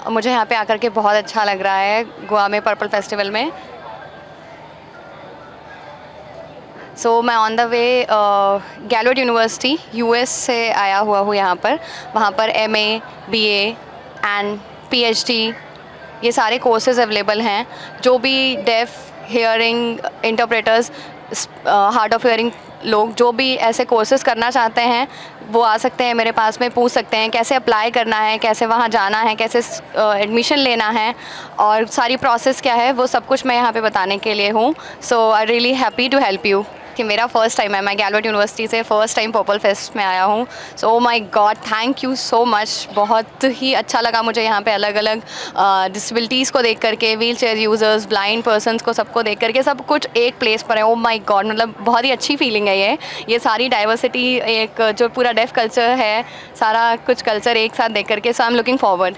मुझे यहाँ पे आकर के बहुत अच्छा लग रहा है गोवा में पर्पल फेस्टिवल में। सो मैं ऑन द वे गैलोड यूनिवर्सिटी यूएस से आया हुआ हूँ यहाँ पर। वहाँ पर एमए, बीए एंड पीएचडी ये सारे कोर्सेज अवेलेबल हैं। जो भी deaf, hearing interpreters, hard of hearing लोग जो भी ऐसे कोर्सेज करना चाहते हैं वो आ सकते हैं मेरे पास में, पूछ सकते हैं कैसे अप्लाई करना है, कैसे वहाँ जाना है, कैसे एडमिशन लेना है और सारी प्रोसेस क्या है, वो सब कुछ मैं यहाँ पे बताने के लिए हूँ। So I really happy to help you. कि मेरा फ़र्स्ट टाइम है, मैं गैलोड यूनिवर्सिटी से फ़र्स्ट टाइम पर्पल फेस्ट में आया हूँ। So oh my god, thank you so much. बहुत ही अच्छा लगा मुझे यहाँ पे अलग अलग डिसेबिलिटीज़ को देख करके, wheel chair users, blind persons को सबको देख करके, सब कुछ एक प्लेस पर है। ओ माय गॉड, मतलब बहुत ही अच्छी फीलिंग है ये सारी डाइवर्सिटी, एक जो पूरा डेफ कल्चर है, सारा कुछ कल्चर एक साथ देख करके। सो आई एम लुकिंग फॉरवर्ड।